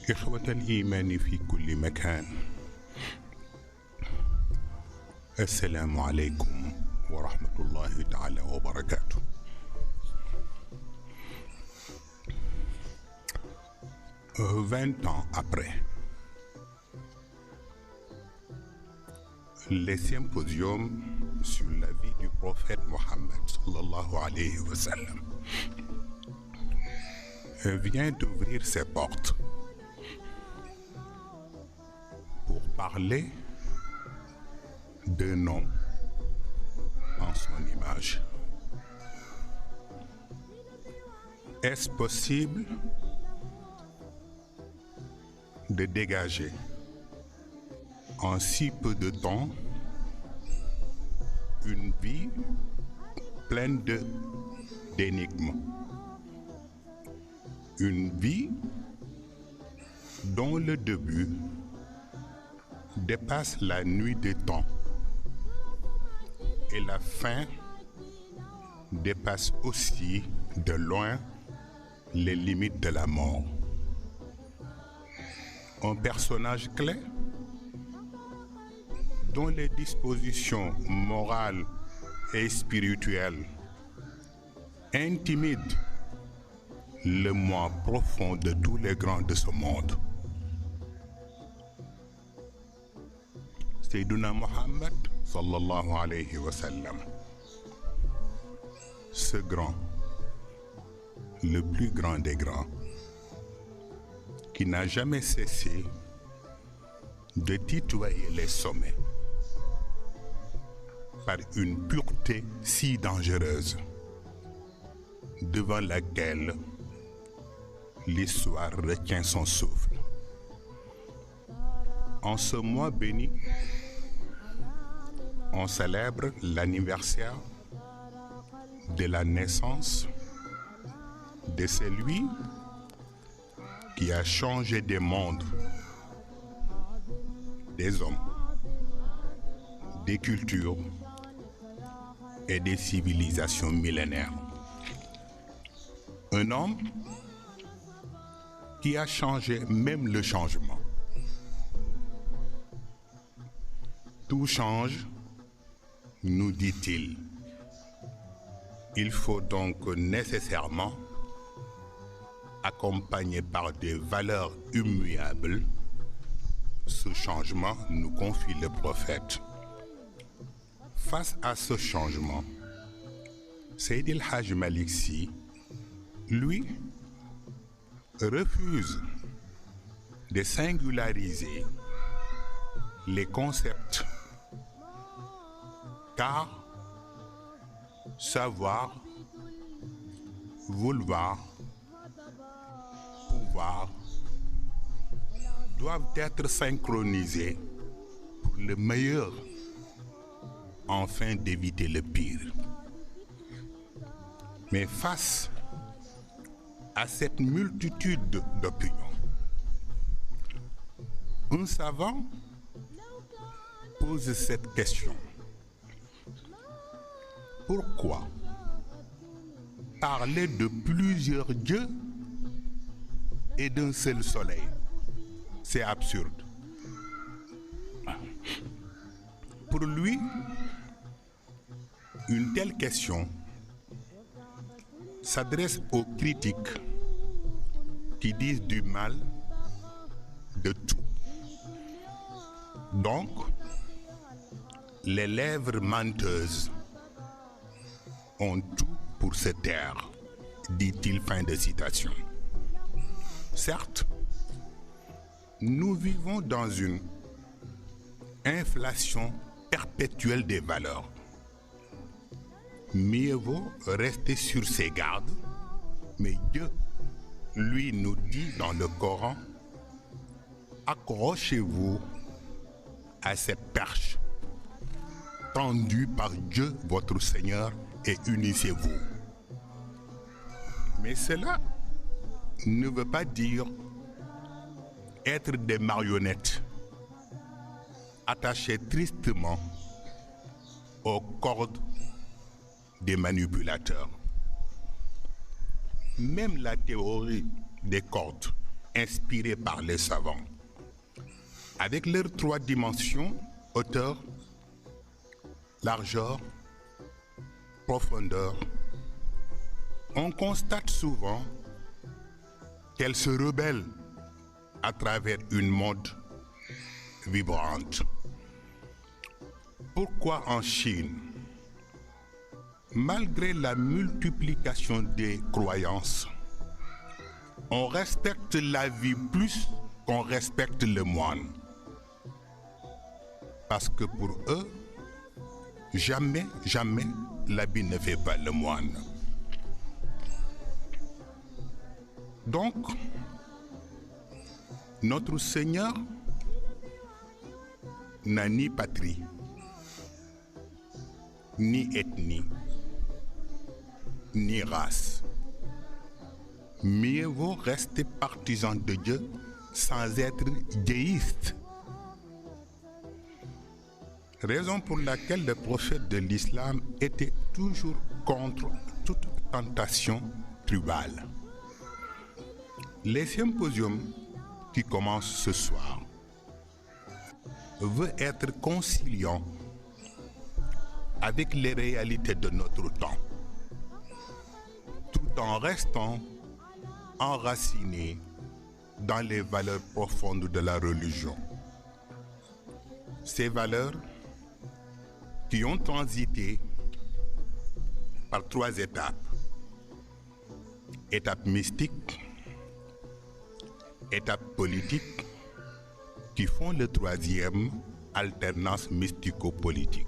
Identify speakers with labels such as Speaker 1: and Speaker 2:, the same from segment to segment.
Speaker 1: إخوة الإيمان في كل مكان، السلام عليكم ورحمة الله تعالى وبركاته. 20 ans après, les symposiums sur la vie du prophète Mohammed sallallahu alayhi wa sallam vient d'ouvrir ses portes pour parler d'un homme en son image. Est-ce possible de dégager en si peu de temps une vie pleine d'énigmes, une vie dont le début dépasse la nuit des temps et la fin dépasse aussi de loin les limites de la mort. Un personnage clé dont les dispositions morales et spirituelles intimident le moi profond de tous les grands de ce monde. Seydina Mohammed sallallahu alayhi wa sallam, ce grand, le plus grand des grands, qui n'a jamais cessé de tutoyer les sommets par une pureté si dangereuse, devant laquelle l'histoire retient son souffle. En ce mois béni, on célèbre l'anniversaire de la naissance de celui qui a changé des mondes, des hommes, des cultures et des civilisations millénaires. Un homme qui a changé même le changement. Tout change, nous dit-il. Il faut donc nécessairement, accompagné par des valeurs immuables, ce changement, nous confie le prophète. Face à ce changement, Seydi El Hadji Malick Sy, lui, refuse de singulariser les concepts, car savoir, vouloir, pouvoir doivent être synchronisés pour le meilleur, afin d'éviter le pire. Mais face à cette multitude d'opinions, un savant pose cette question. Pourquoi parler de plusieurs dieux et d'un seul soleil? C'est absurde. Pour lui, une telle question s'adresse aux critiques qui disent du mal de tout. Donc, les lèvres menteuses ont tout pour se taire, dit-il, fin de citation. Certes, nous vivons dans une inflation perpétuelle des valeurs. Mieux vaut rester sur ses gardes, mais Dieu, lui, nous dit dans le Coran, accrochez-vous à cette perche tendue par Dieu, votre Seigneur, et unissez-vous. Mais cela ne veut pas dire être des marionnettes attachées tristement aux cordes des manipulateurs. Même la théorie des cordes inspirés par les savants. Avec leurs 3 dimensions, hauteur, largeur, profondeur, on constate souvent qu'elles se rebellent à travers une mode vibrante. Pourquoi en Chine, malgré la multiplication des croyances, on respecte la vie plus qu'on respecte le moine? Parce que pour eux, jamais l'habit ne fait pas le moine. Donc, notre Seigneur n'a ni patrie, ni ethnie, ni race. Mieux vaut rester partisan de Dieu sans être déiste. Raison pour laquelle le prophète de l'islam était toujours contre toute tentation tribale. Les symposiums qui commencent ce soir veut être conciliant avec les réalités de notre temps, tout en restant enraciné dans les valeurs profondes de la religion. Ces valeurs qui ont transité par 3 étapes. Étape mystique, étape politique, qui font le 3e, alternance mystico-politique.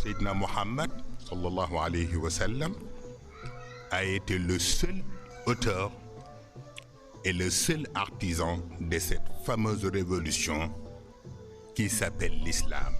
Speaker 1: Sayyidina Muhammad, sallallahu alayhi wa sallam, a été le seul auteur et le seul artisan de cette fameuse révolution qui s'appelle l'islam.